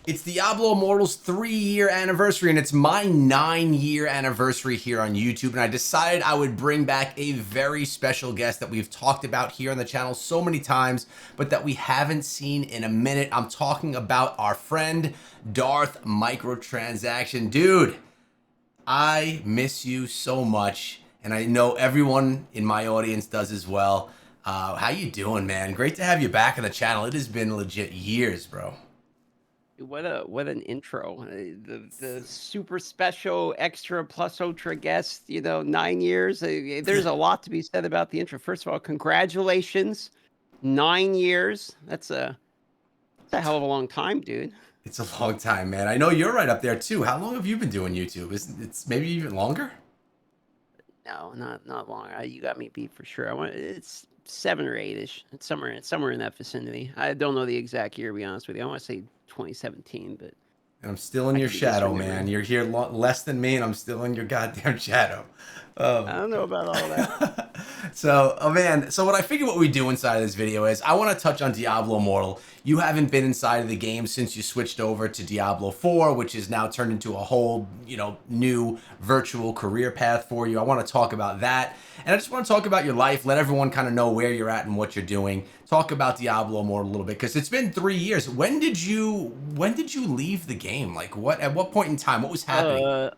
It's Diablo Immortal's 3-year anniversary, and it's my 9-year anniversary here on YouTube. And I decided I would bring back a very special guest that we've talked about here on the channel so many times, but that we haven't seen in a minute. I'm talking about our friend, Darth Microtransaction. Dude, I miss you so much, and I know everyone in my audience does as well. How you doing, man? Great to have you back on the channel. It has been legit years, bro. What an intro. The super special extra plus ultra guest, 9 years. There's a lot to be said about the intro. First of all, congratulations. 9 years. That's a hell of a long time, dude. It's a long time, man. I know you're right up there too. How long have you been doing YouTube? It's maybe even longer? No, not long. You got me beat for sure. It's 7 or 8ish. It's somewhere in that vicinity. I don't know the exact year, to be honest with you. I want to say 2017, but And I'm still in I your could be shadow, man. misremembering. You're here less than me, and I'm still in your goddamn shadow. I Um, don't know about all that. so, oh man. So what I figured what we do inside of this video is I want to touch on Diablo Immortal. You haven't been inside of the game since you switched over to Diablo 4, which is now turned into a whole, new virtual career path for you. I want to talk about that. And I just want to talk about your life, let everyone kind of know where you're at and what you're doing. Talk about Diablo Immortal a little bit because it's been 3 years. When did you leave the game? Like at what point in time? What was happening? Uh,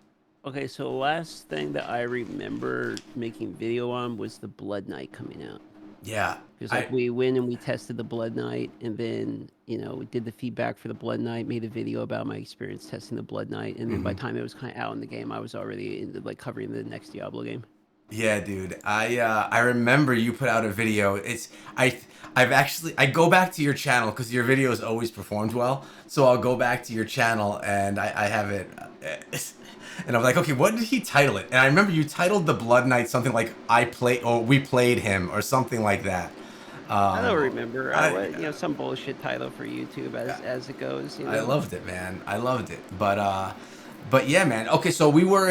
okay, so the last thing that I remember making video on was the Blood Knight coming out. Yeah. Because I we went and we tested the Blood Knight, and then we did the feedback for the Blood Knight, made a video about my experience testing the Blood Knight, and then by mhm. the time it was kind of out in the game, I was already covering the next Diablo game. Yeah, dude. I remember you put out a video. I go back to your channel because your videos always performed well. So I'll go back to your channel and I have it, and I'm like, okay, what did he title it? And I remember you titled the Blood Knight something like "I play" or "We played him" or something like that. I don't Um, remember. I Some bullshit title for YouTube as it goes. I loved it, man. I loved it. But yeah, man. Okay, so we were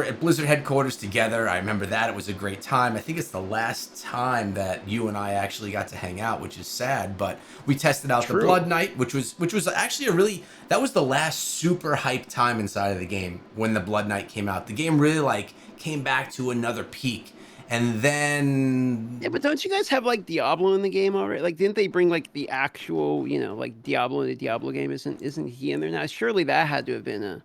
at Blizzard headquarters together. I remember that. It was a great time. I think it's the last time that you and I actually got to hang out, which is sad, but we tested out the True. Blood Knight, which was actually that was the last super hype time inside of the game when the Blood Knight came out. The game really like came back to another peak. And Yeah, then but don't you guys have like Diablo in the game already? Like, didn't they bring like the actual, like Diablo in the Diablo game? Isn't he in there now? Surely that had to have been a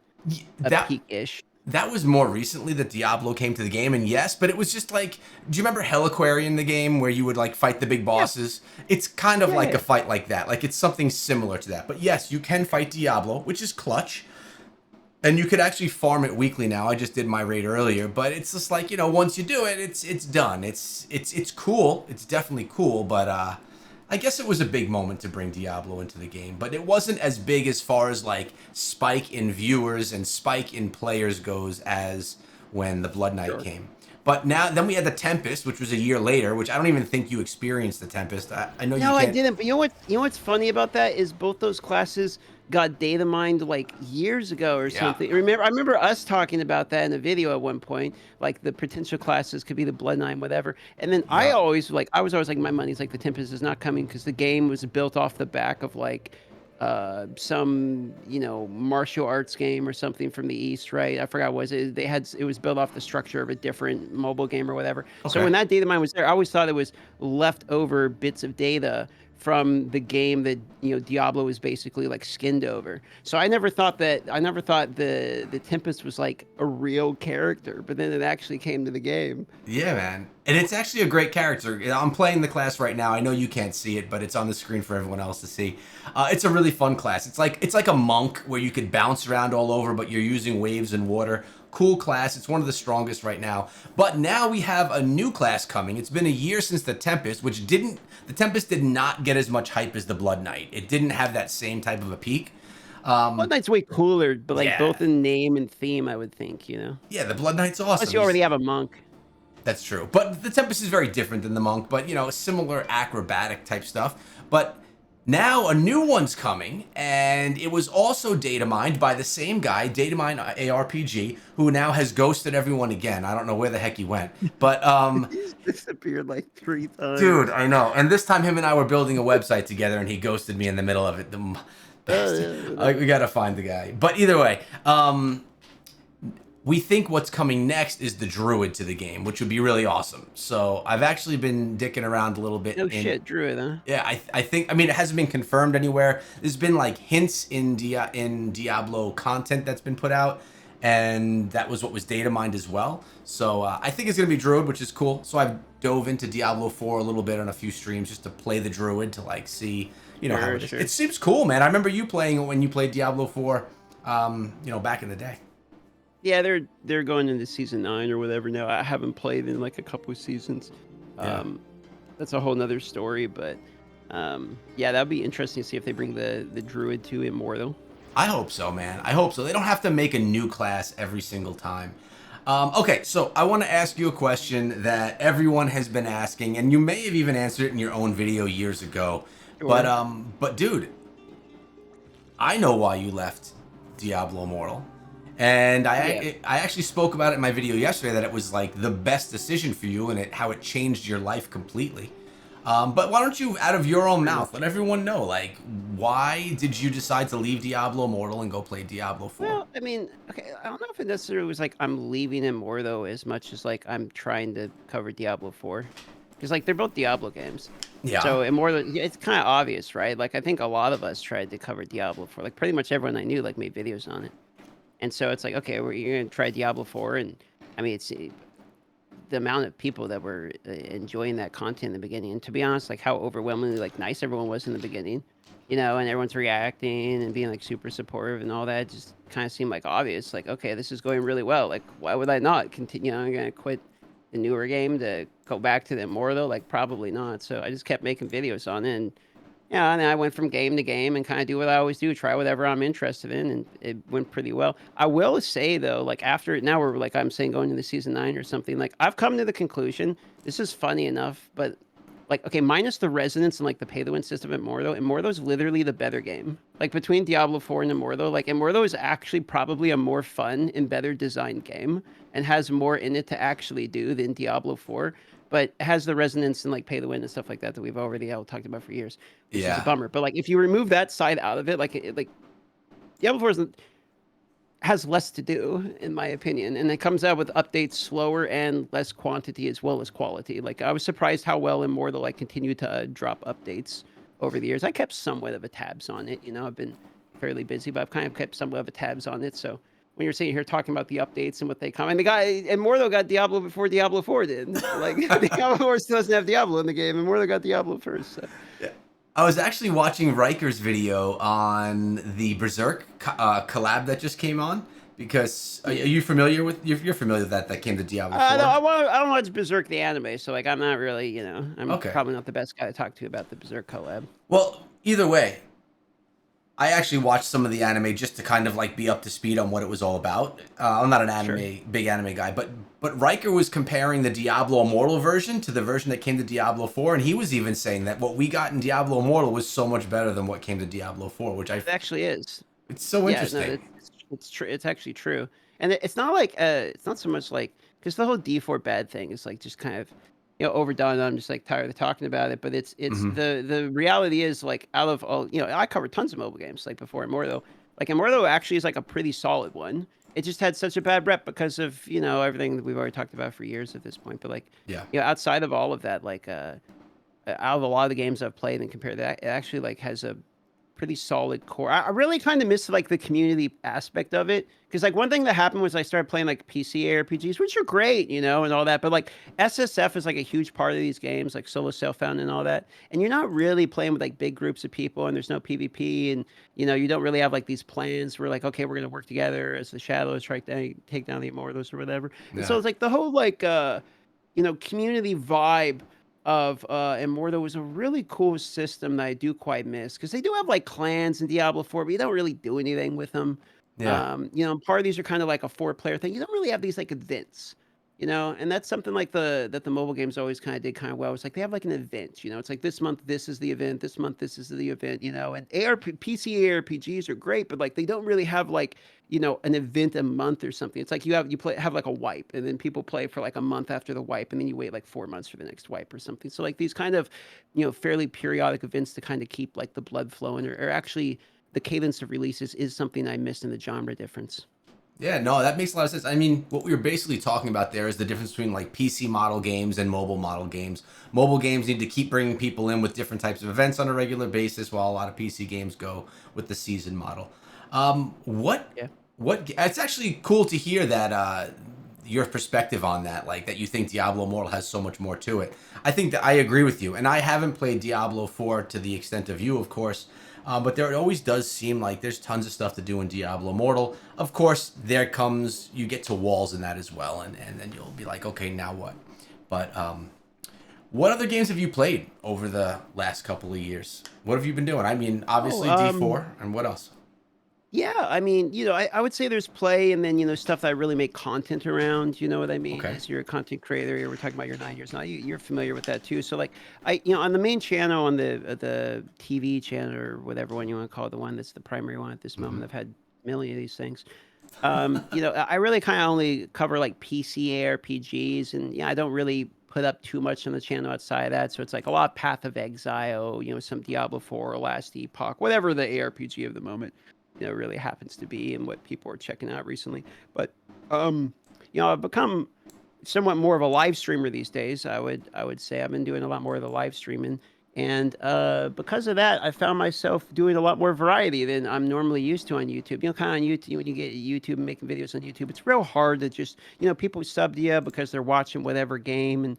that peak-ish. that was more recently that Diablo came to the game, and yes, but it was just like, do you remember Heliquary in the game where you would like fight the big Yeah, bosses? It's kind of yeah, like a yeah. fight like that. Like it's something similar to that. But yes, you can fight Diablo, which is clutch. And you could actually farm it weekly now. I just did my raid earlier, but it's just like, once you do it, it's done. It's cool. It's definitely cool, but I guess it was a big moment to bring Diablo into the game, but it wasn't as big as far as like spike in viewers and spike in players goes as when the Blood Knight Sure. came. But now, then we had the Tempest, which was a year later, which I don't even think you experienced the Tempest. I know you No, I can't. didn't. But what's funny about that is both those classes got data mined like years ago or Yeah. something. I remember us talking about that in a video at one point. Like the potential classes could be the Blood Knight, whatever. And then Yeah. I was always like, my money's like the Tempest is not coming because the game was built off the back of like some martial arts game or something from the East, right? I forgot what it was built off the structure of a different mobile game or whatever. So Okay. when that data mine was there, I always thought it was leftover bits of data from the game that Diablo was basically like skinned over. So I never thought the Tempest was like a real character, but then it actually came to the game. Yeah, man. And it's actually a great character. I'm playing the class right now. I know you can't see it, but it's on the screen for everyone else to see. It's a really fun class. It's like a monk where you could bounce around all over, but you're using waves and water. Cool class. It's one of the strongest right now. But now we have a new class coming. It's been a year since the Tempest, the Tempest did not get as much hype as the Blood Knight. It didn't have that same type of a peak. Blood Um, Knight's way cooler, but like yeah. both in name and theme, I would think. Yeah, the Blood Knight's Unless awesome. you already have a monk. That's true. But the Tempest is very different than the Monk, but similar acrobatic type stuff. But now a new one's coming, and it was also data mined by the same guy, Datamine ARPG, who now has ghosted everyone again. I don't know where the heck he went. But He's disappeared like 3 times. dude, I know. And this time him and I were building a website together and he ghosted me in the middle of it. Uh, We gotta find the guy. But either way, we think what's coming next is the druid to the game, which would be really awesome. So I've actually been dicking around a little bit no in. shit, Druid, huh? Yeah, I think, I mean, it hasn't been confirmed anywhere. There's been like hints in Diablo content that's been put out, and that was what was data mined as well. So I think it's gonna be druid, which is cool. So I've dove into Diablo 4 a little bit on a few streams just to play the druid to like see, how Sure, it is. sure. It seems cool, man. I remember you playing it when you played Diablo 4, back in the day. Yeah, they're going into season 9 or whatever now. I haven't played in like a couple of seasons. Yeah. That's a whole nother story, but yeah, that'd be interesting to see if they bring the druid to Immortal. I hope so, man. I hope so. They don't have to make a new class every single time. Okay, so I want to ask you a question that everyone has been asking, and you may have even answered it in your own video years ago. But Sure. dude, I know why you left Diablo Immortal, and Yeah. I actually spoke about it in my video yesterday that it was like the best decision for you and how it changed your life completely. But why don't you, out of your own Pretty mouth, much. let everyone know, like, why did you decide to leave Diablo Immortal and go play Diablo 4? Well, I mean, okay, I don't know if it necessarily was like I'm leaving Immortal as much as like I'm trying to cover Diablo 4. Because like they're both Diablo games. Yeah. So Immortal, yeah, it's kind of obvious, right? Like I think a lot of us tried to cover Diablo 4. Like pretty much everyone I knew like made videos on it. And so it's like, okay, you're gonna try Diablo 4, and I mean, it's the amount of people that were enjoying that content in the beginning. And to be honest, like how overwhelmingly like nice everyone was in the beginning, and everyone's reacting and being like super supportive and all that just kind of seemed like obvious. Like, okay, this is going really well. Like, why would I not continue? I'm gonna quit the newer game to go back to the Immortal? Like, probably not. So I just kept making videos on it. And yeah, and then I went from game to game and kind of do what I always do, try whatever I'm interested in, and it went pretty well. I will say though, like after now we're like I'm saying going into season 9 or something, like I've come to the conclusion, this is funny enough, but like okay, minus the resonance and like the pay to win system at Immortal's literally the better game. Like between Diablo 4 and Immortal, like Immortal is actually probably a more fun and better designed game and has more in it to actually do than Diablo 4, but it has the resonance and like pay to win and stuff like that we've already all talked about for years, which is a Yeah. bummer. But like if you remove that side out of it, like Diablo 4 has less to do, in my opinion, and it comes out with updates slower and less quantity as well as quality. Like I was surprised how well Immortal like continued to drop updates over the years. I kept somewhat of a tabs on it. I've been fairly busy, but I've kind of kept somewhat of a tabs on it. So when you're sitting here talking about the updates and what they come, and the guy Immortal got Diablo before Diablo 4 did. Like Diablo 4 still doesn't have Diablo in the game, and Immortal got Diablo first. So. Yeah. I was actually watching Riker's video on the Berserk collab that just came on because are Yeah. you familiar with you're familiar with that came to Diablo No, 4? I don't watch Berserk the anime, so like I'm not really, I'm Okay. probably not the best guy to talk to about the Berserk collab. Well, either way, I actually watched some of the anime just to kind of like be up to speed on what it was all about. I'm not an Sure. big anime guy, but Riker was comparing the Diablo Immortal version to the version that came to Diablo 4, and he was even saying that what we got in Diablo Immortal was so much better than what came to Diablo 4, which It actually is. it's so Yeah, no, interesting. it's true. It's actually true, and it's not like it's not so much like because the whole D4 bad thing is like just kind of overdone. I'm just like tired of talking about it, but it's Hmm. the reality is like out of all I covered tons of mobile games like before Immortal. Like Immortal actually is like a pretty solid one. It just had such a bad rep because of everything that we've already talked about for years at this point. But like Yeah. outside of all of that, like out of a lot of the games I've played and compared to that, it actually like has a pretty solid core. I really kind of miss like the community aspect of it because like one thing that happened was I started playing like PC ARPGs, which are great, and all that. But like SSF is like a huge part of these games, like solo self found and all that. And you're not really playing with like big groups of people, and there's no PvP, and you don't really have like these plans where like okay, we're gonna work together as the Shadows try to take down the Immortals or whatever. And so Yeah. it's like the whole like community vibe of Immortal was a really cool system that I do quite miss because they do have like clans in Diablo 4, but you don't really do anything with them. Yeah. Part of these are kind of like a 4-player thing. You don't really have these like events, and that's something like the mobile games always kind of did kind of well. It's like they have like an event, it's like this month this is the event, this month this is the event, and PC ARPGs are great, but like they don't really have like an event a month or something. It's like have like a wipe, and then people play for like a month after the wipe, and then you wait like 4 months for the next wipe or something. So like these kind of fairly periodic events to kind of keep like the blood flowing are actually the cadence of releases is something I missed in the genre difference. Yeah, no, that makes a lot of sense. I mean, what we were basically talking about there is the difference between like PC model games and mobile model games. Mobile games need to keep bringing people in with different types of events on a regular basis, while a lot of PC games go with the season model. What Yeah. It's actually cool to hear that your perspective on that, like that you think Diablo Immortal has so much more to it. I think that I agree with you, and I haven't played Diablo 4 to the extent of you, of course. But there always does seem like there's tons of stuff to do in Diablo Immortal. Of course, there comes you get to walls in that as well, and then you'll be like, okay, now what? But what other games have you played over the last couple of years? What have you been doing? I mean, Oh, obviously D4, and what else? yeah, I mean, I would say there's play and then, stuff that I really make content around, you know what I mean? Okay. As you're a content creator, we're talking about your 9 years now. You're familiar with that too. So like on the main channel, on the TV channel or whatever one you want to call it, the one that's the primary one at this Mm-hmm. moment. I've had a million of these things. I really kind of only cover like PC ARPGs, and I don't really put up too much on the channel outside of that. So it's like a lot of Path of Exile, some Diablo 4 or Last Epoch, whatever the ARPG of the moment, really happens to be and what people are checking out recently. But I've become somewhat more of a live streamer these days. I would say I've been doing a lot more of the live streaming, and because of that, I found myself doing a lot more variety than I'm normally used to on YouTube. Kind of on YouTube, when you get YouTube and making videos on YouTube, it's real hard to just people sub to you because they're watching whatever game, and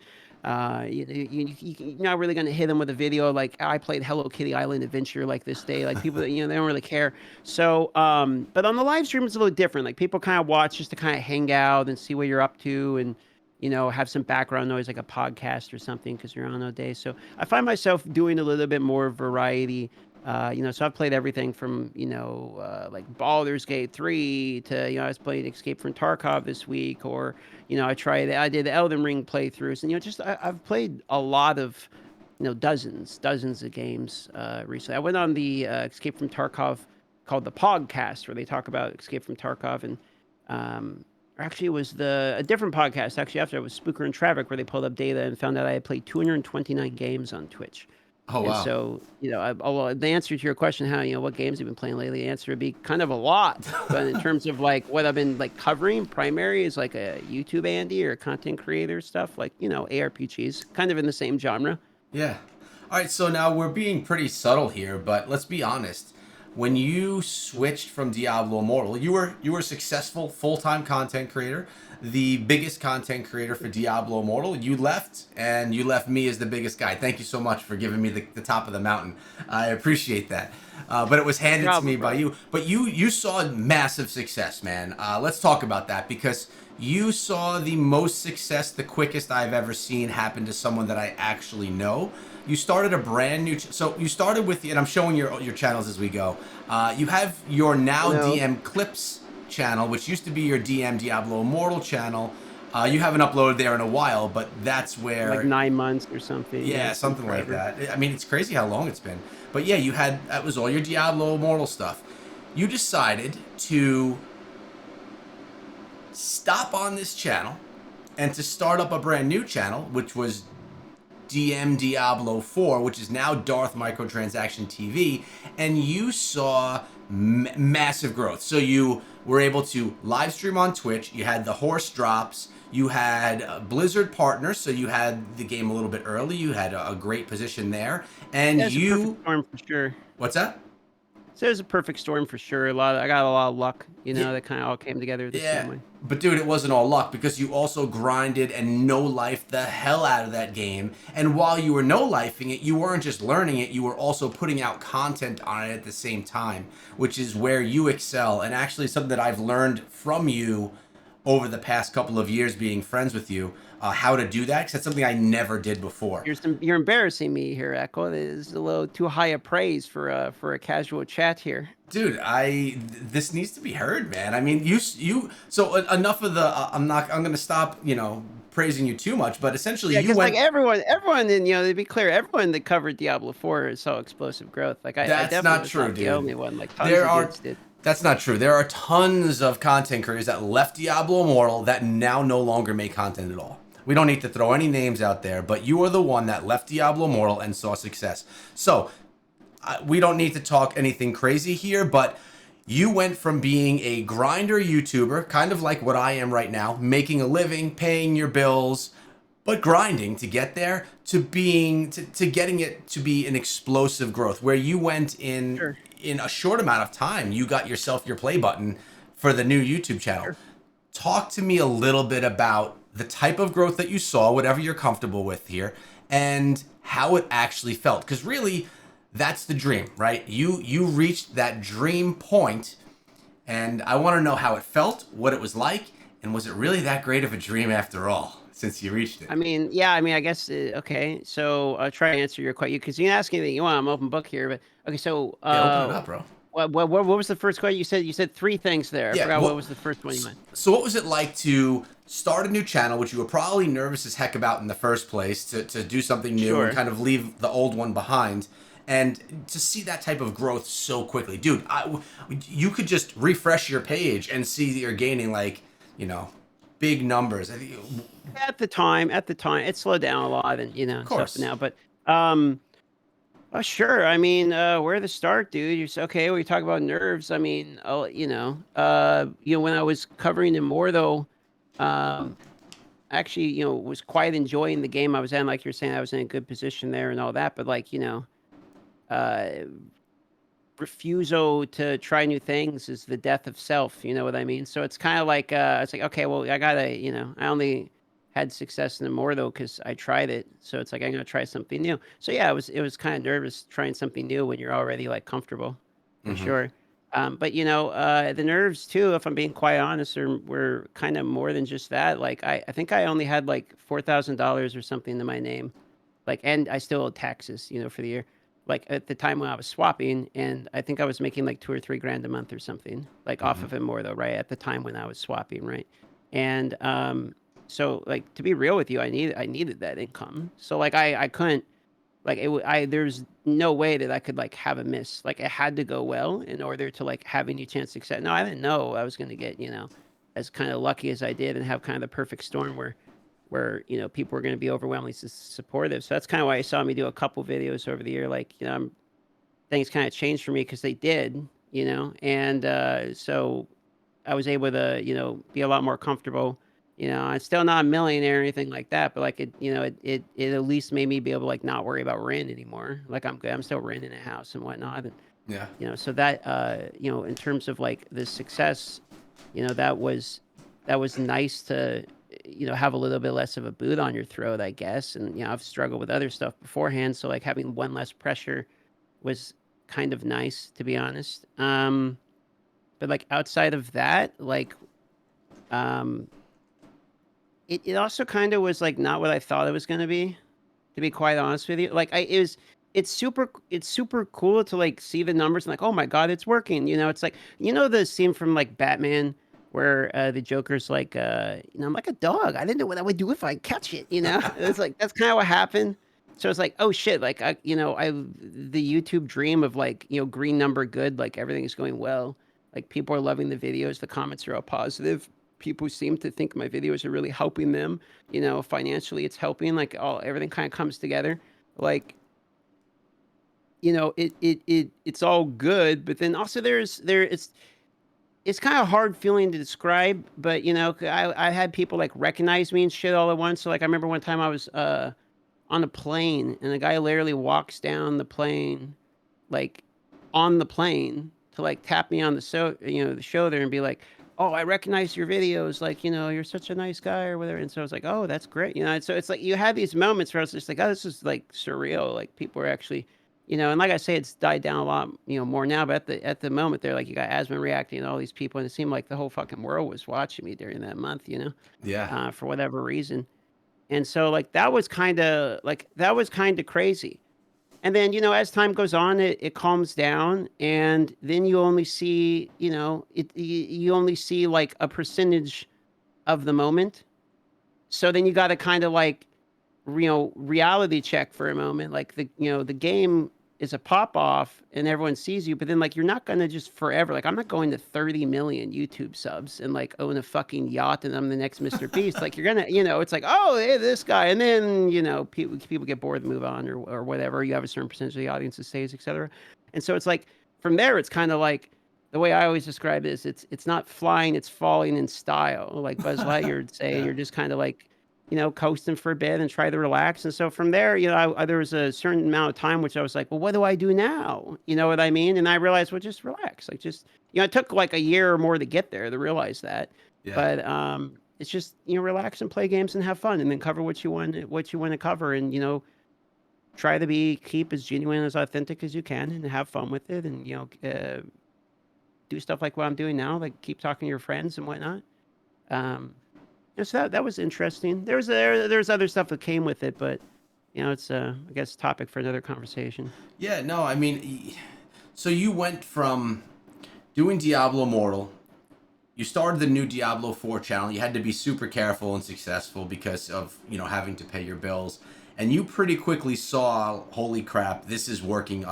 you're not really going to hit them with a video like I played Hello Kitty Island Adventure like this day. Like people, they don't really care. So, but on the live stream, it's a little different. Like people kind of watch just to kind of hang out and see what you're up to, and have some background noise like a podcast or something because you're on all day. So I find myself doing a little bit more variety. So I've played everything from, like Baldur's Gate 3 to, I was playing Escape from Tarkov this week, or, I did the Elden Ring playthroughs, and, I've played a lot of, dozens of games recently. I went on the Escape from Tarkov called the Podcast, where they talk about Escape from Tarkov, and or actually, it was a different podcast. Actually, after it was Spooker and Traffic, where they pulled up data and found out I had played 229 games on Twitch. Oh And wow. so, well, the answer to your question, what games have you been playing lately? The answer would be kind of a lot. But in terms of like what I've been like covering, primary is like a YouTube Andy or content creator stuff, like ARPGs, kind of in the same genre. Yeah. All right, so now we're being pretty subtle here, but let's be honest. When you switched from Diablo Immortal, you were a successful full-time content creator, the biggest content creator for Diablo Immortal. You left, and you left me as the biggest guy. Thank you so much for giving me the top of the mountain. I appreciate that. But it was No handed to me problem, by bro. you. But you saw massive success, man. Let's talk about that because you saw the most success, the quickest I've ever seen happen to someone that I actually know. You started a brand new, so you started with, and I'm showing your channels as we go. You have your I now know, DM Clips channel, which used to be your DM Diablo Immortal channel. You haven't uploaded there in a while, but that's like where, 9 months or something. Yeah, yeah, it's been something like forever. that. I mean, it's crazy how long it's been. But yeah, that was all your Diablo Immortal stuff. You decided to stop on this channel and to start up a brand new channel, which was DM Diablo 4, which is now Darth Microtransaction TV, and you saw massive growth. So you were able to live stream on Twitch, you had the horse drops, you had Blizzard partners, so you had the game a little bit early, you had a great position there, and Yeah, it's a perfect you, storm for sure. what's that? So it was a perfect storm for sure. I got a lot of luck, Yeah, that kind of all came together the same yeah, way. but dude, it wasn't all luck because you also grinded and no life the hell out of that game. And while you were no lifing it, you weren't just learning it, you were also putting out content on it at the same time, which is where you excel. And actually, something that I've learned from you over the past couple of years being friends with you, how to do that, because that's something I never did before. You're embarrassing me here, Echo. This is a little too high a praise for a casual chat here. Dude, this needs to be heard, man. I mean, so enough of the I'm going to stop, praising you too much, but essentially Yeah, you because like went. everyone, and to be clear, everyone that covered Diablo 4 saw explosive growth. Like I That's definitely not was true, not the dude. only one. Like tons There of are dudes did. That's not true. There are tons of content creators that left Diablo Immortal that now no longer make content at all. We don't need to throw any names out there, but you are the one that left Diablo Immortal and saw success. So, we don't need to talk anything crazy here, but you went from being a grinder YouTuber, kind of like what I am right now, making a living, paying your bills, but grinding to get there, to being to getting it to be an explosive growth where you went Sure, in a short amount of time, you got yourself your play button for the new YouTube channel. sure. Talk to me a little bit about the type of growth that you saw, whatever you're comfortable with here, and how it actually felt. Because really, that's the dream, right? You reached that dream point, and I want to know how it felt, what it was like, and was it really that great of a dream after all, since you reached it? I mean, yeah, I mean, I guess, okay, so I'll try to answer your question because you can ask anything you want. I'm open book here, but okay, so Yeah, open it up, bro. what was the first question? You said three things there. I Yeah. forgot what Well, was the first one you meant. so what was it like to start a new channel, which you were probably nervous as heck about in the first place, to do something new and Sure. kind of leave the old one behind, and to see that type of growth so quickly, dude? You could just refresh your page and see that you're gaining like you know big numbers. I think, At the time, it slowed down a lot and of and stuff course. now, but um, sure. I mean, where to start, dude? You say, okay, we talk about nerves. I mean, oh, when I was covering him more though, um, actually, was quite enjoying the game I was in. Like you're saying, I was in a good position there and all that. But like, uh, refusal to try new things is the death of self. You know what I mean? So it's kind of like, it's like, okay, well, I gotta, I only had success in the more though because I tried it. So it's like I'm gonna try something new. So yeah, it was kind of nervous trying something new when you're already like comfortable, for Hmm. sure. But the nerves too, if I'm being quite honest, were kind of more than just that. Like I think I only had like $4,000 or something to my name, like, and I still owed taxes, for the year. Like at the time when I was swapping, and I think I was making like 2 or 3 grand a month or something, like off Hmm. of it more though, right? At the time when I was swapping, right? And so like to be real with you, I needed that income. So like I couldn't like there's no way that I could like have a miss. Like it had to go well in order to like have any chance of success. No, I didn't know I was going to get as kind of lucky as I did and have kind of the perfect storm where people were going to be overwhelmingly supportive. So that's kind of why you saw me do a couple videos over the year. Like things kind of changed for me because they did, and so I was able to be a lot more comfortable. I'm still not a millionaire or anything like that, but like it at least made me be able to like not worry about rent anymore. Like I'm good. I'm still renting a house and whatnot. And Yeah. so that in terms of like the success, that was nice to have a little bit less of a boot on your throat, I guess. And I've struggled with other stuff beforehand, so like having one less pressure was kind of nice, to be honest. But like outside of that, like um it also kind of was like not what I thought it was going to be quite honest with you. Like it's super cool to like see the numbers and like, oh my god, it's working. It's like the scene from like Batman where the Joker's like, I'm like a dog. I didn't know what I would do if I catch it. It's like that's kind of what happened. So it's like, oh shit, like I the YouTube dream of like green number good, like everything is going well, like people are loving the videos, the comments are all positive. People seem to think my videos are really helping them. Financially, it's helping. Like all everything kind of comes together. Like it's all good, but then also it's kind of hard feeling to describe. But I had people like recognize me and shit all at once. So like I remember one time I was on a plane and the guy literally walks down the plane, like on the plane to like tap me on the shoulder and be like, "Oh, I recognize your videos. Like, you're such a nice guy or whatever." And so I was like, "Oh, that's great." And so it's like you have these moments where I was just like, "Oh, this is like surreal." Like people are actually, and like I say, it's died down a lot, more now. But at the moment, they're like, you got Asman reacting and all these people, and it seemed like the whole fucking world was watching me during that month, Yeah. for whatever reason. And so like that was kind of crazy. And then, as time goes on, it calms down, and then you only see, you only see like a percentage of the moment. So then you got to kind of like, reality check for a moment. Like the game is a pop off and everyone sees you, but then like you're not gonna just forever. Like I'm not going to 30 million YouTube subs and like own a fucking yacht and I'm the next Mr. Beast. Like you're gonna, it's like, oh, hey, this guy, and then people get bored and move on or whatever. You have a certain percentage of the audience that stays, etc. And so it's like from there, it's kind of like the way I always describe it is it's not flying, it's falling in style. Like Buzz Lightyear would say, Yeah. you're just kind of like, coasting for a bit and try to relax. And so from there, there was a certain amount of time which I was like, well, what do I do now? You know what I mean? And I realized, well, just relax. Like just, it took like a year or more to get there to realize that. Yeah. But it's just, relax and play games and have fun and then cover what you want to cover and, try to keep as genuine, as authentic as you can and have fun with it and, do stuff like what I'm doing now, like keep talking to your friends and whatnot. Um, so that was interesting. There's other stuff that came with it, but it's I guess topic for another conversation. Yeah, no, I mean, so you went from doing Diablo Immortal. You started the new Diablo 4 channel. You had to be super careful and successful because of, having to pay your bills. And you pretty quickly saw, holy crap, this is working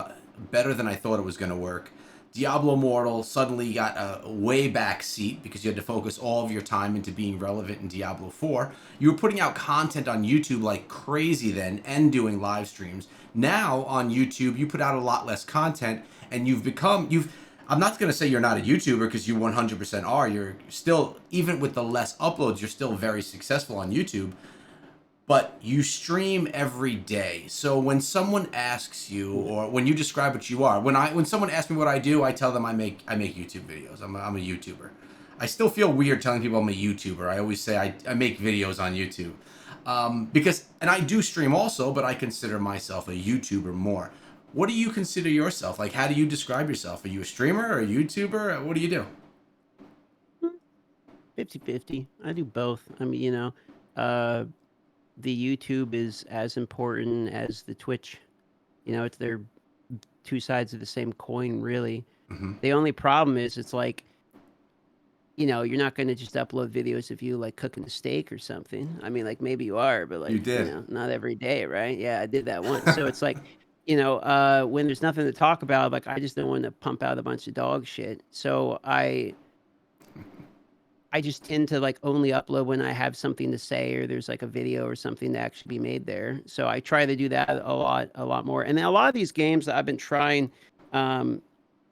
better than I thought it was going to work. Diablo Immortal suddenly got a way back seat because you had to focus all of your time into being relevant in Diablo 4. You were putting out content on YouTube like crazy then and doing live streams. Now on YouTube, you put out a lot less content and I'm not going to say you're not a YouTuber because you 100% are. You're still, even with the less uploads, you're still very successful on YouTube. But you stream every day. So when someone asks you, or when you describe what you are, when someone asks me what I do, I tell them I make YouTube videos. I'm a YouTuber. I still feel weird telling people I'm a YouTuber. I always say I make videos on YouTube. And I do stream also, but I consider myself a YouTuber more. What do you consider yourself? Like, how do you describe yourself? Are you a streamer or a YouTuber? What do you do? 50-50. I do both. I mean, uh, the YouTube is as important as the Twitch. They're two sides of the same coin, really. Mm-hmm. The only problem is it's like, you're not going to just upload videos of you like cooking a steak or something. I mean, like maybe you are, but You like, did. not every day, right? Yeah, I did that once. So it's like, when there's nothing to talk about, like I just don't want to pump out a bunch of dog shit. So I just tend to like only upload when I have something to say or there's like a video or something to actually be made there. So I try to do that a lot more. And then a lot of these games that I've been trying, um,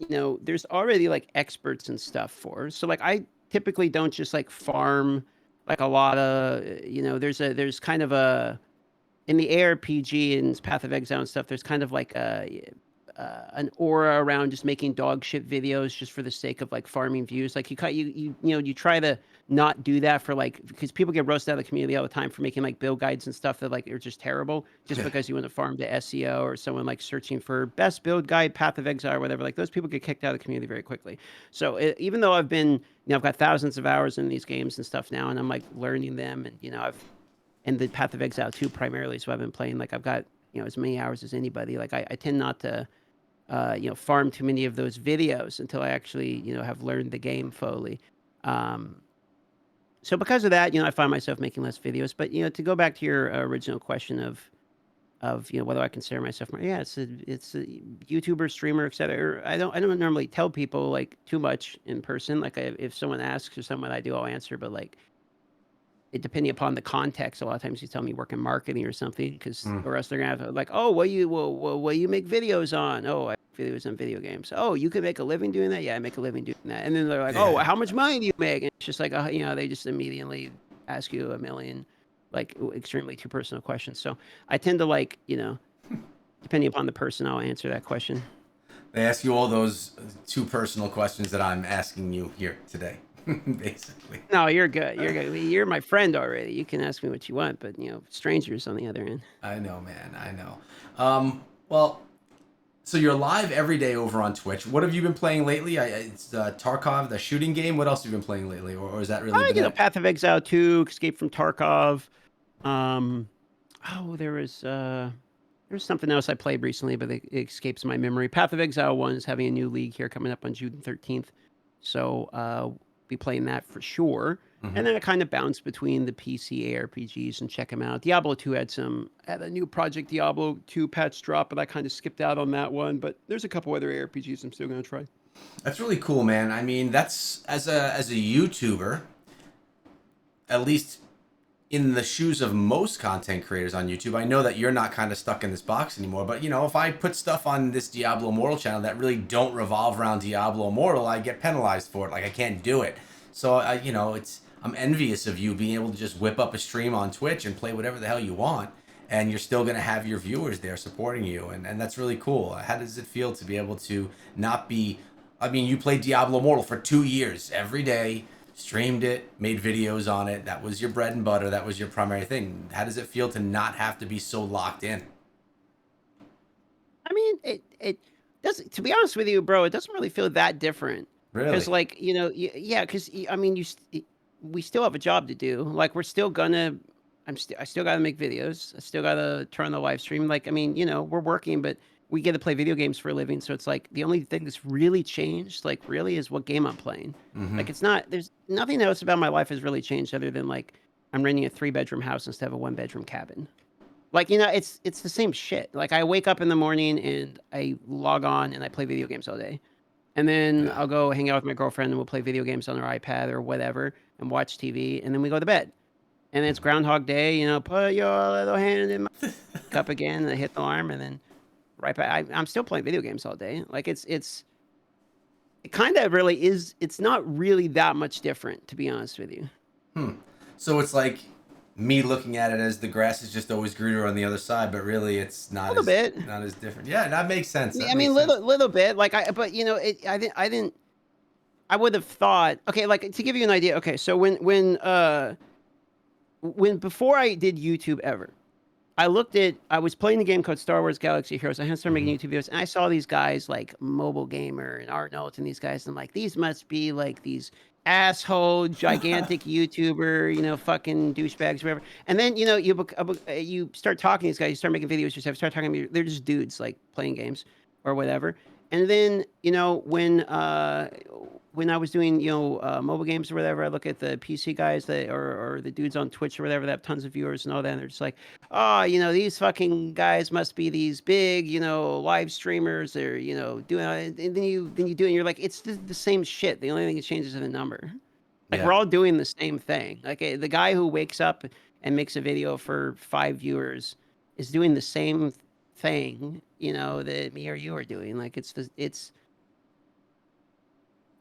there's already like experts and stuff for. So like I typically don't just like farm like a lot of, there's kind of a in the ARPG and Path of Exile and stuff, there's kind of like an aura around just making dog shit videos just for the sake of like farming views. Like you try to not do that for like because people get roasted out of the community all the time for making like build guides and stuff that like are just terrible just Yeah. because you want to farm to SEO or someone like searching for best build guide, Path of Exile or whatever. Like those people get kicked out of the community very quickly. So even though I've got thousands of hours in these games and stuff now, and I'm like learning them, and and the Path of Exile 2 primarily. So I've been playing like I've got as many hours as anybody. Like I tend not to farm too many of those videos until I actually have learned the game fully. Um, so because of that, I find myself making less videos. But to go back to your original question of whether I consider myself more, yeah, it's a YouTuber, streamer, etc. I don't normally tell people like too much in person. Like if someone asks or someone I do, I'll answer. But like it depending upon the context, a lot of times you tell me work in marketing or something, because Mm. or else they're gonna have like, oh, what you make videos on? Oh, I make videos on video games. Oh, you can make a living doing that? Yeah, I make a living doing that. And then they're like, oh, Yeah. how much money do you make? And it's just like, they just immediately ask you a million, like extremely too personal questions. So I tend to like, depending upon the person, I'll answer that question. They ask you all those two personal questions that I'm asking you here today, basically. No, you're good. You're good. You're my friend already. You can ask me what you want, but strangers on the other end. I know, man. I know. Well, so you're live every day over on Twitch. What have you been playing lately? It's Tarkov, the shooting game. What else have you been playing lately, or has that really been it? Path of Exile 2, Escape from Tarkov. Um, there's something else I played recently, but it escapes my memory. Path of Exile 1 is having a new league here coming up on June 13th. So be playing that for sure. Mm-hmm. And then I kind of bounce between the PC ARPGs and check them out. Diablo 2 had a new project Diablo 2 patch drop, but I kind of skipped out on that one. But there's a couple other ARPGs I'm still going to try. That's really cool, man. I mean, that's as a YouTuber, at least in the shoes of most content creators on YouTube, I know that you're not kind of stuck in this box anymore, but you know, if I put stuff on this Diablo Immortal channel that really don't revolve around Diablo Immortal, I get penalized for it. Like I can't do it. So you know, I'm envious of you being able to just whip up a stream on Twitch and play whatever the hell you want, and you're still gonna have your viewers there supporting you, and that's really cool. How does it feel to be able to not be? I mean, you played Diablo Immortal for 2 years every day, streamed it, made videos on it. That was your bread and butter. That was your primary thing. How does it feel to not have to be so locked in? I mean, it doesn't. To be honest with you, bro, it doesn't really feel that different. Because, Really? like, you know, yeah, because I mean, we still have a job to do. Like, we're still gonna. I still got to make videos. I still got to turn on the live stream. Like, I mean, you know, we're working, but we get to play video games for a living. So it's like the only thing that's really changed, like, really, is what game I'm playing. Mm-hmm. Like, it's not. There's nothing else about my life has really changed other than like I'm renting a 3-bedroom house instead of a 1-bedroom cabin. Like, you know, it's the same shit. Like, I wake up in the morning and I log on and I play video games all day. And then Yeah. I'll go hang out with my girlfriend and we'll play video games on our iPad or whatever and watch TV, and then we go to bed. And then it's Groundhog Day, you know, put your little hand in my cup again, and I hit the alarm, and then right back. I'm still playing video games all day. Like, it kind of really is. It's not really that much different, to be honest with you. Hmm. So it's like me looking at it as the grass is just always greener on the other side, but really it's A little bit. not as different. Yeah, that makes sense. That I makes mean, sense. little bit. Like, but you know, I didn't. I would have thought. Okay, like, to give you an idea. Okay, so when before I did YouTube ever, I was playing a game called Star Wars Galaxy Heroes. I had started Mm-hmm. making YouTube videos, and I saw these guys like Mobile Gamer and Arnold and these guys, and I'm like, these must be like these asshole gigantic YouTuber, you know, fucking douchebags, whatever. And then, you know, you start talking to these guys, you start making videos yourself, start talking to them, they're just dudes like playing games or whatever. And then, you know, when I was doing, you know, mobile games or whatever, I look at the PC guys or the dudes on Twitch or whatever that have tons of viewers and all that, and they're just like, oh, you know, these fucking guys must be these big, you know, live streamers. They're, you know, doing, and then you do it, and you're like, it's the same shit. The only thing that changes is the number. Like, we're Yeah. all doing the same thing. Like, the guy who wakes up and makes a video for 5 viewers is doing the same thing, you know, that me or you are doing. Like, it's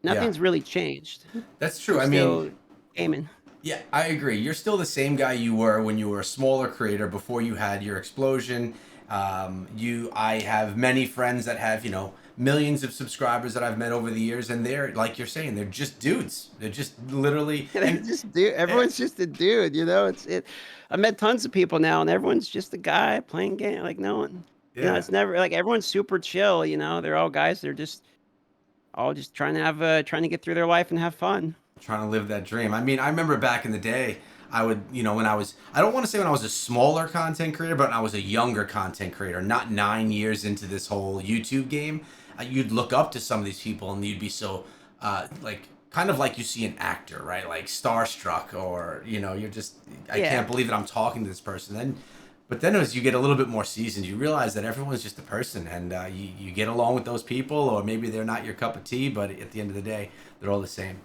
Yeah. nothing's really changed. That's We're true. I mean, still gaming. yeah, I agree. You're still the same guy you were when you were a smaller creator before you had your explosion. I have many friends that have, you know, millions of subscribers that I've met over the years, and they're like you're saying, they're just dudes. They're just literally, They're and just dude. eh, Everyone's just a dude, you know. I met tons of people now, and everyone's just a guy playing game. Like, no one, you know, yeah, it's never like everyone's super chill. You know, they're all guys. They're just all just trying to get through their life and have fun. trying to live that dream. I mean, I remember back in the day, I would, you know, when I was, I don't want to say when I was a smaller content creator, but when I was a younger content creator, not 9 years into this whole YouTube game, you'd look up to some of these people and you'd be so, like, kind of like you see an actor, right? Like starstruck, or, you know, you're just, I Yeah, can't believe that I'm talking to this person. Then, but then as you get a little bit more seasoned, you realize that everyone's just a person, and you get along with those people, or maybe they're not your cup of tea, but at the end of the day, they're all the same.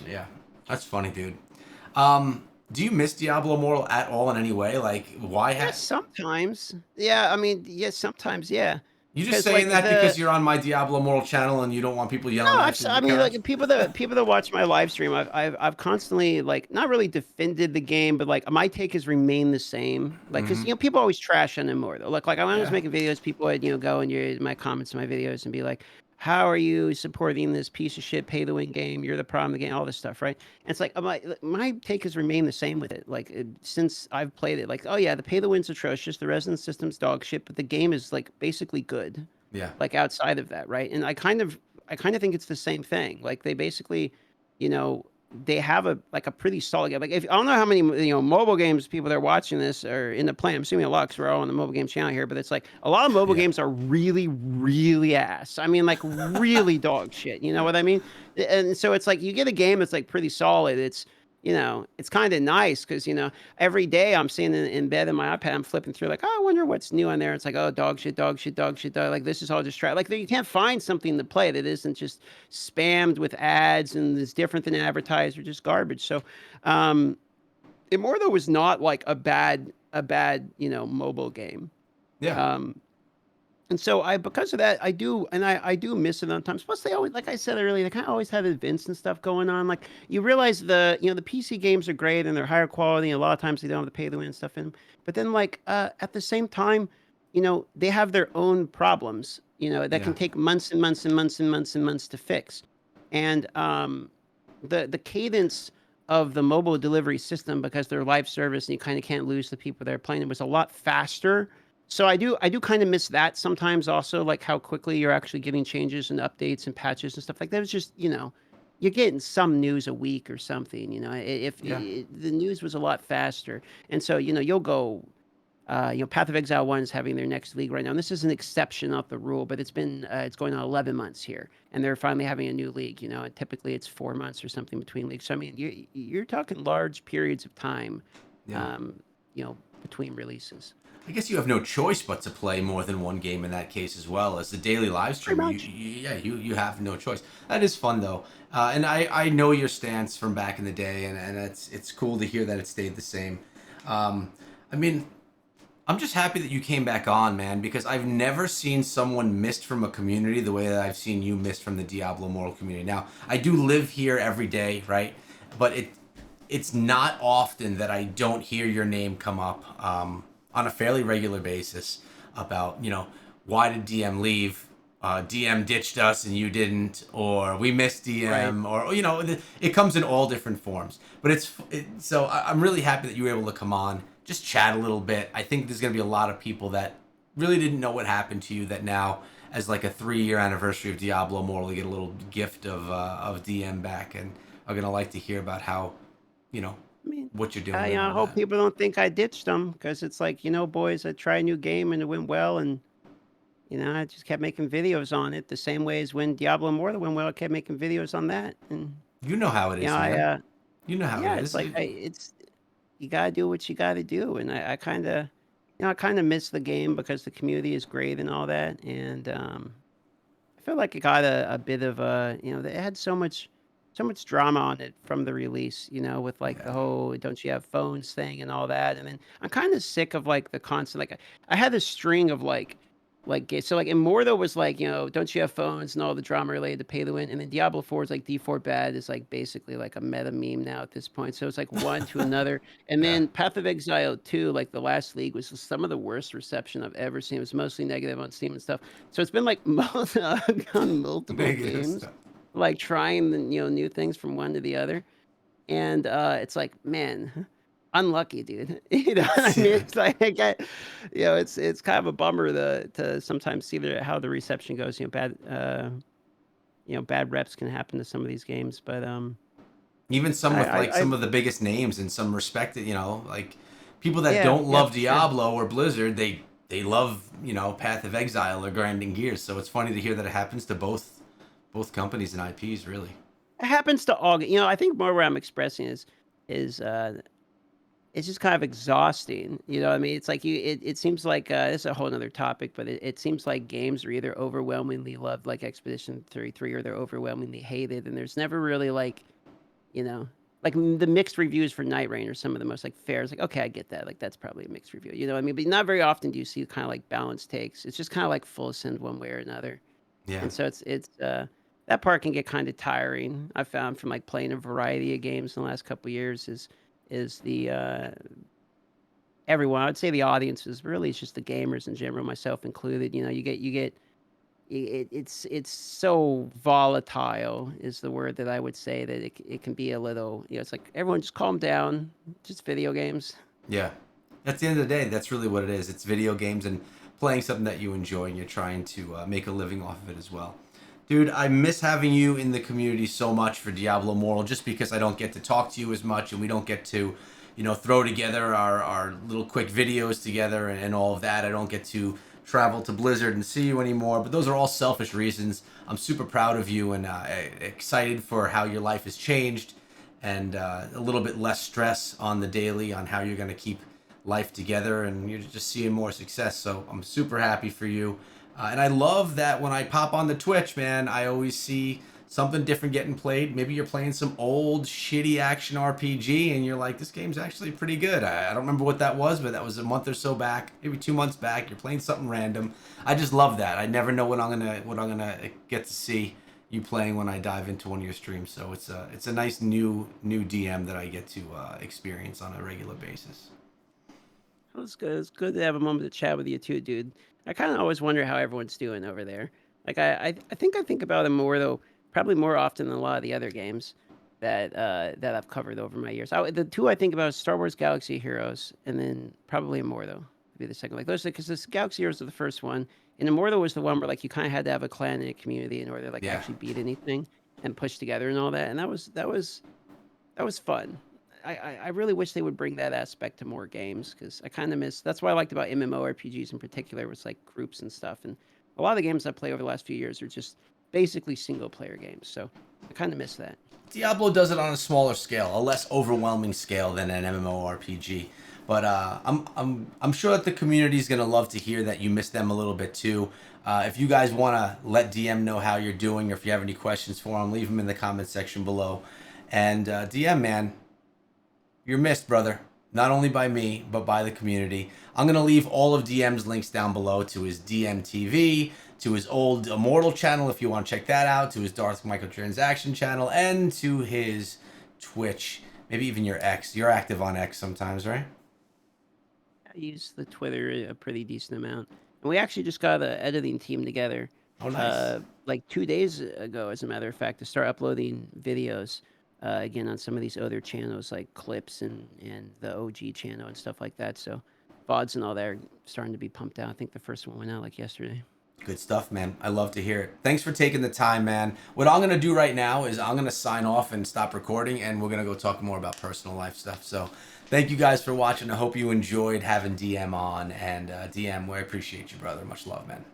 Yeah, that's funny, dude. Do you miss Diablo Immortal at all in any way? Like, why yeah. Sometimes, yeah. I mean, yeah. Sometimes, yeah. you just Because saying like that because you're on my Diablo Immortal channel and you don't want people no, yelling at you in I the mean, comments? like, people that watch my live stream, I've constantly, like, not really defended the game, but like my take has remained the same. Like, because, Mm-hmm. you know, people always trash on him more though. Like when I was Yeah. making videos, people would, you know, go in my comments to my videos and be like, "How are you supporting this piece of shit pay to win game? You're the problem of the game." All this stuff, right? And it's like my take has remained the same with it. Like, since I've played it, like, oh yeah, the pay to win's atrocious, the resonance system's dog shit, but the game is like basically good, Yeah. like outside of that, right? And I kind of think it's the same thing. Like, they basically, you know, they have a pretty solid game. Like, if I don't know how many, you know, mobile games people that are watching this are in the play. I'm assuming a lot because we're all on the mobile game channel here. But it's like a lot of mobile Yeah. games are really, really ass. I mean, like, really dog shit. You know what I mean? And so it's like you get a game that's like pretty solid. It's, you know, it's kind of nice because, you know, every day I'm sitting in bed in my iPad, I'm flipping through like, oh, I wonder what's new on there. It's like, oh, dog shit, dog shit, dog shit, dog. Like, this is all just try. Like, you can't find something to play that isn't just spammed with ads and is different than advertised or just garbage. So, um, Immortal was not like a bad mobile game. Yeah. Um, and so because of that, I do miss it on times. Plus, they always, like I said earlier, they kind of always have events and stuff going on. Like you realize the PC games are great and they're higher quality. And a lot of times they don't have to pay to win stuff in 'em. But then like at the same time, they have their own problems. That can Yeah. take months and months and months and months and months to fix. And the cadence of the mobile delivery system, because they're live service and you kind of can't lose the people that are playing, it was a lot faster. So I do kind of miss that sometimes also, like how quickly you're actually getting changes and updates and patches and stuff like that. It's just, you're getting some news a week or something, Yeah. the news was a lot faster. And so, you'll go, Path of Exile 1 is having their next league right now. And this is an exception of the rule, but it's going on 11 months here. And they're finally having a new league, and typically it's 4 months or something between leagues. So, I mean, you're talking large periods of time, Yeah. um, between releases. I guess you have no choice but to play more than one game in that case as well as the daily live Pretty streamer. much. Yeah, you have no choice. That is fun though, and I know your stance from back in the day, and it's cool to hear that it stayed the same. I mean, I'm just happy that you came back on, man, because I've never seen someone missed from a community the way that I've seen you missed from the Diablo Immortal community. Now, I do live here every day, right? But it's not often that I don't hear your name come up on a fairly regular basis about, why did DM leave? DM ditched us and you didn't, or we missed Right. DM, or it comes in all different forms. But so I'm really happy that you were able to come on, just chat a little bit. I think there's going to be a lot of people that really didn't know what happened to you that now, as like a 3-year anniversary of Diablo Immortal, they get a little gift of DM back and are going to like to hear about how, you know, I mean, what you're doing I and all hope that. people don't think I ditched them, because it's like, boys, I try a new game and it went well, and I just kept making videos on it the same way as when Diablo Immortal went well. I kept making videos on that, and You know how it is, I man. You know how it yeah, it's is. like it's you gotta do what you gotta do, and I kind of I kind of miss the game because the community is great and all that, and I feel like it got a bit of it had so much drama on it from the release, with like the Yeah. whole "don't you have phones" thing and all that. And then I'm kind of sick of like the constant, like I had this string of so like Immortal was like, "don't you have phones" and all the drama related to pay to win. And then Diablo 4 is like D4 bad is like basically like a meta meme now at this point. So it's like one to another. And Yeah. then Path of Exile 2, like the last league, was some of the worst reception I've ever seen. It was mostly negative on Steam and stuff. So it's been like on multiple Negative games, stuff. like trying the new things from one to the other. And it's like, man, unlucky, dude. You know what I mean? Yeah. It's like it's kind of a bummer to sometimes see how the reception goes. Bad reps can happen to some of these games, but Even some with like I some of the biggest names and some respected, like people that yeah, don't yeah, love for sure. Diablo or Blizzard, they love, Path of Exile or Grinding Gears. So it's funny to hear that it happens to both companies and IPs, really. It happens to all. I think more where I'm expressing is it's just kind of exhausting. You know what I mean? It's like it seems like this is a whole nother topic, but it seems like games are either overwhelmingly loved like Expedition 33, or they're overwhelmingly hated. And there's never really you know, the mixed reviews for Night Rain are some of the most like fair. It's like, okay, I get that. Like that's probably a mixed review. You know what I mean? But not very often do you see kind of like balanced takes. It's just kind of like full send one way or another. Yeah. And so it's that part can get kind of tiring. I found from like playing a variety of games in the last couple of years is the everyone. I'd say the audience is really it's just the gamers in general, myself included. You get it's so volatile is the word that I would say, that it can be a little, it's like everyone just calm down, just video games. Yeah. At the end of the day, that's really what it is. It's video games and playing something that you enjoy, and you're trying to make a living off of it as well. Dude, I miss having you in the community so much for Diablo Immortal, just because I don't get to talk to you as much and we don't get to, throw together our little quick videos together and all of that. I don't get to travel to Blizzard and see you anymore, but those are all selfish reasons. I'm super proud of you and excited for how your life has changed, and a little bit less stress on the daily on how you're going to keep life together, and you're just seeing more success. So I'm super happy for you. And I love that when I pop on the Twitch, man, I always see something different getting played. Maybe you're playing some old shitty action RPG and you're like, this game's actually pretty good. I don't remember what that was, but that was a month or so back, maybe 2 months back. You're playing something random. I just love that. I never know what I'm gonna get to see you playing when I dive into one of your streams. So it's a nice new DM that I get to experience on a regular basis. It was good. It's good to have a moment to chat with you too, dude. I kind of always wonder how everyone's doing over there. Like I think about it more though, probably more often than a lot of the other games that I've covered over my years. The two I think about is Star Wars Galaxy of Heroes, and then probably Immortal would be the second. Like those, because this Galaxy Heroes was the first one, and Immortal was the one where like you kind of had to have a clan and a community in order to like Yeah. actually beat anything and push together and all that. And that was fun. I really wish they would bring that aspect to more games because I kind of miss. That's what I liked about MMORPGs in particular was like groups and stuff. And a lot of the games I play over the last few years are just basically single player games. So I kind of miss that. Diablo does it on a smaller scale, a less overwhelming scale than an MMORPG. But I'm sure that the community is gonna love to hear that you miss them a little bit too. If you guys want to let DM know how you're doing, or if you have any questions for him, leave them in the comment section below. And DM man, you're missed, brother. Not only by me, but by the community. I'm going to leave all of DM's links down below to his DM TV, to his old Immortal channel if you want to check that out, to his Darth Microtransaction channel, and to his Twitch. Maybe even your X. You're active on X sometimes, right? I use the Twitter a pretty decent amount. And we actually just got an editing team together Oh, nice. like 2 days ago, as a matter of fact, to start uploading videos again on some of these other channels like Clips and the OG channel and stuff like that. So VODs and all that are starting to be pumped out. I think the first one went out like yesterday. Good stuff, man. I love to hear it. Thanks for taking the time, man. What I'm going to do right now is I'm going to sign off and stop recording, and we're going to go talk more about personal life stuff. So thank you guys for watching. I hope you enjoyed having DM on. And DM, we appreciate you, brother. Much love, man.